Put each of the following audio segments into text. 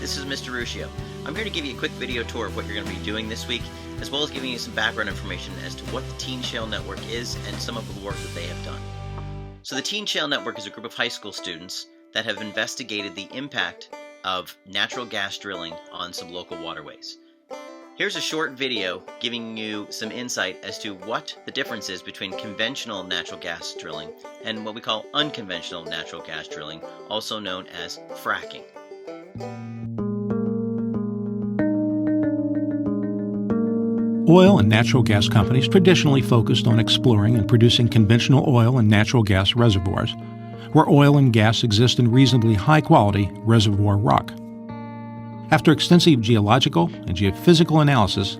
this is Mr. Ruscio. I'm here to give you a quick video tour of what you're going to be doing this week, as well as giving you some background information as to what the Teen Shale Network is and some of the work that they have done. So the Teen Shale Network is a group of high school students that have investigated the impact of natural gas drilling on some local waterways. Here's a short video giving you some insight as to what the difference is between conventional natural gas drilling and what we call unconventional natural gas drilling, also known as fracking. Oil and natural gas companies traditionally focused on exploring and producing conventional oil and natural gas reservoirs, where oil and gas exist in reasonably high-quality reservoir rock. After extensive geological and geophysical analysis,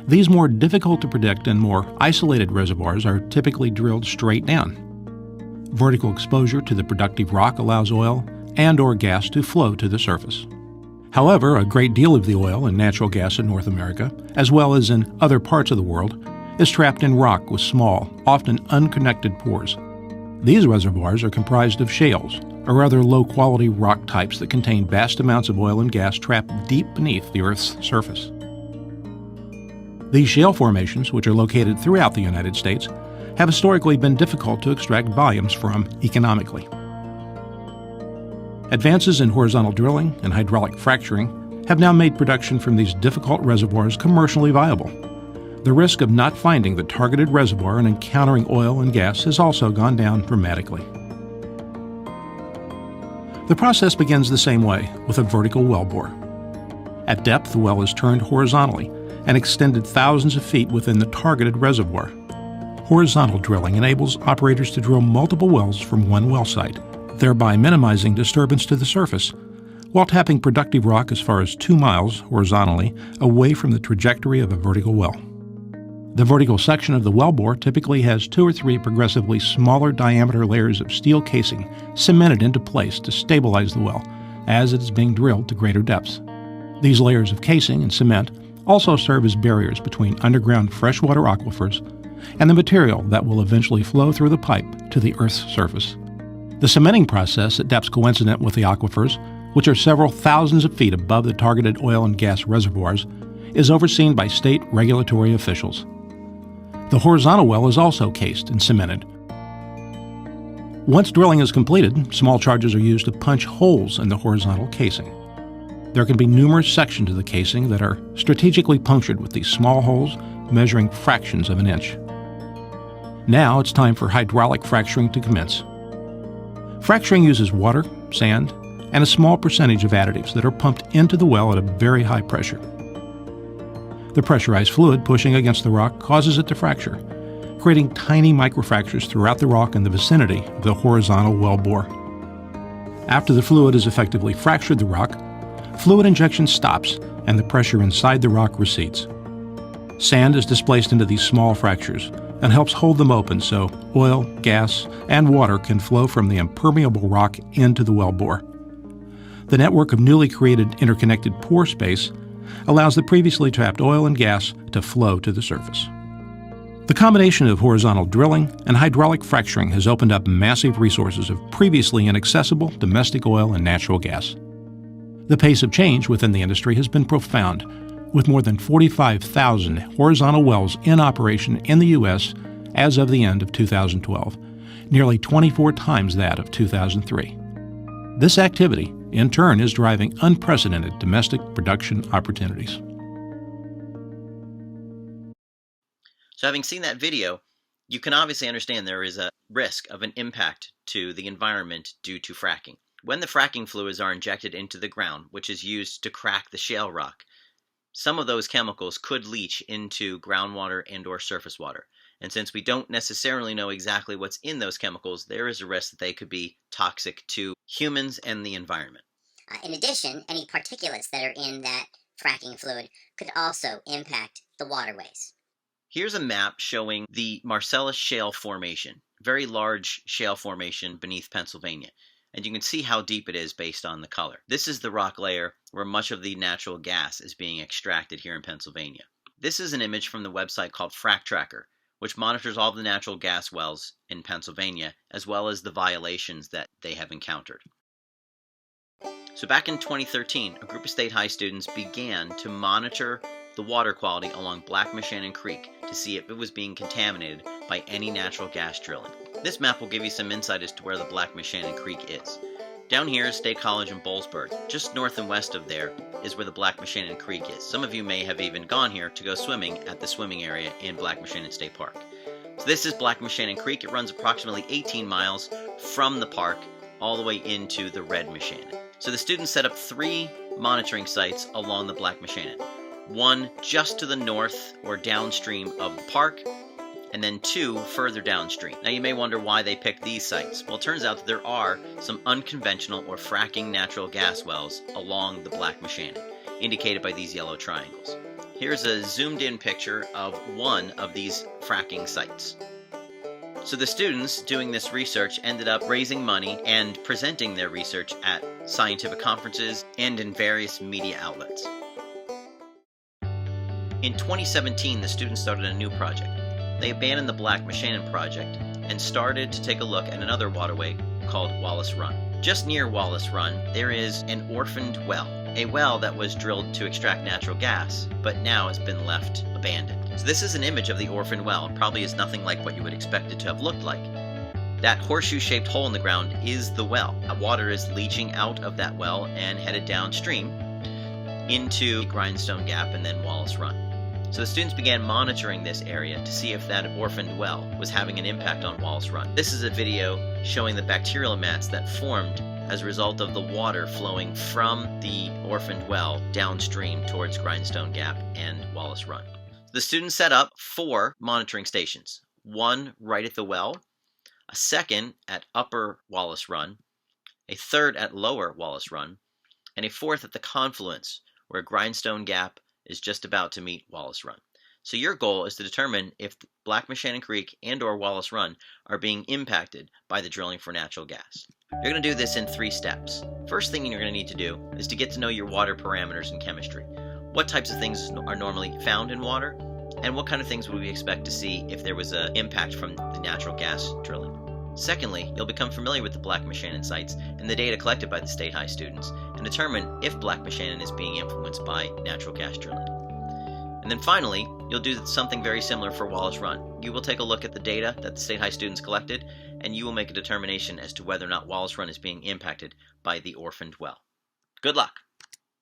these more difficult to predict and more isolated reservoirs are typically drilled straight down. Vertical exposure to the productive rock allows oil and/or gas to flow to the surface. However, a great deal of the oil and natural gas in North America, as well as in other parts of the world, is trapped in rock with small, often unconnected pores. These reservoirs are comprised of shales, or other low-quality rock types that contain vast amounts of oil and gas trapped deep beneath the Earth's surface. These shale formations, which are located throughout the United States, have historically been difficult to extract volumes from economically. Advances in horizontal drilling and hydraulic fracturing have now made production from these difficult reservoirs commercially viable. The risk of not finding the targeted reservoir and encountering oil and gas has also gone down dramatically. The process begins the same way, with a vertical wellbore. At depth, the well is turned horizontally and extended thousands of feet within the targeted reservoir. Horizontal drilling enables operators to drill multiple wells from one well site, thereby minimizing disturbance to the surface, while tapping productive rock as far as 2 miles horizontally away from the trajectory of a vertical well. The vertical section of the wellbore typically has 2 or 3 progressively smaller diameter layers of steel casing cemented into place to stabilize the well as it is being drilled to greater depths. These layers of casing and cement also serve as barriers between underground freshwater aquifers and the material that will eventually flow through the pipe to the Earth's surface. The cementing process at depths coincident with the aquifers, which are several thousands of feet above the targeted oil and gas reservoirs, is overseen by state regulatory officials. The horizontal well is also cased and cemented. Once drilling is completed, small charges are used to punch holes in the horizontal casing. There can be numerous sections of the casing that are strategically punctured with these small holes measuring fractions of an inch. Now it's time for hydraulic fracturing to commence. Fracturing uses water, sand, and a small percentage of additives that are pumped into the well at a very high pressure. The pressurized fluid pushing against the rock causes it to fracture, creating tiny microfractures throughout the rock in the vicinity of the horizontal well bore. After the fluid has effectively fractured the rock, fluid injection stops and the pressure inside the rock recedes. Sand is displaced into these small fractures and helps hold them open so oil, gas, and water can flow from the impermeable rock into the well bore. The network of newly created interconnected pore space allows the previously trapped oil and gas to flow to the surface. The combination of horizontal drilling and hydraulic fracturing has opened up massive resources of previously inaccessible domestic oil and natural gas. The pace of change within the industry has been profound, with more than 45,000 horizontal wells in operation in the U.S. as of the end of 2012, nearly 24 times that of 2003. This activity, in turn, is driving unprecedented domestic production opportunities. So having seen that video, you can obviously understand there is a risk of an impact to the environment due to fracking. When the fracking fluids are injected into the ground, which is used to crack the shale rock, some of those chemicals could leach into groundwater and/or surface water. And since we don't necessarily know exactly what's in those chemicals, there is a risk that they could be toxic to humans and the environment. In addition, any particulates that are in that fracking fluid could also impact the waterways. Here's a map showing the Marcellus Shale Formation, very large shale formation beneath Pennsylvania. And you can see how deep it is based on the color. This is the rock layer where much of the natural gas is being extracted here in Pennsylvania. This is an image from the website called Frac Tracker, which monitors all the natural gas wells in Pennsylvania, as well as the violations that they have encountered. So back in 2013, a group of State High students began to monitor the water quality along Black Meshannon Creek to see if it was being contaminated by any natural gas drilling. This map will give you some insight as to where the Black Meshannon Creek is. Down here is State College in Boalsburg. Just north and west of there is where the Black Meshannon Creek is. Some of you may have even gone here to go swimming at the swimming area in Black Meshannon State Park. So this is Black Meshannon Creek. It runs approximately 18 miles from the park all the way into the Red Meshannon. So the students set up 3 monitoring sites along the Black Meshannon. One just to the north or downstream of the park, and then 2 further downstream. Now you may wonder why they picked these sites. Well, it turns out that there are some unconventional or fracking natural gas wells along the Black Meshannon, indicated by these yellow triangles. Here's a zoomed in picture of one of these fracking sites. So the students doing this research ended up raising money and presenting their research at scientific conferences and in various media outlets. In 2017, the students started a new project. They abandoned the Black Meshannon project and started to take a look at another waterway called Wallace Run. Just near Wallace Run, there is an orphaned well, a well that was drilled to extract natural gas, but now has been left abandoned. So this is an image of the orphaned well. It probably is nothing like what you would expect it to have looked like. That horseshoe-shaped hole in the ground is the well. Water is leaching out of that well and headed downstream into Grindstone Gap and then Wallace Run. So the students began monitoring this area to see if that orphaned well was having an impact on Wallace Run. This is a video showing the bacterial mats that formed as a result of the water flowing from the orphaned well downstream towards Grindstone Gap and Wallace Run. The students set up 4 monitoring stations, one right at the well, a second at Upper Wallace Run, a third at Lower Wallace Run, and a fourth at the confluence where Grindstone Gap is just about to meet Wallace Run. So your goal is to determine if Black Meshannon Creek and or Wallace Run are being impacted by the drilling for natural gas. You're going to do this in 3 steps. First thing you're going to need to do is to get to know your water parameters in chemistry. What types of things are normally found in water, and what kind of things would we expect to see if there was an impact from the natural gas drilling. Secondly, you'll become familiar with the Black Meshannon sites and the data collected by the State High students and determine if Black Meshannon is being influenced by natural gas drilling. And then finally, you'll do something very similar for Wallace Run. You will take a look at the data that the State High students collected, and you will make a determination as to whether or not Wallace Run is being impacted by the orphaned well. Good luck!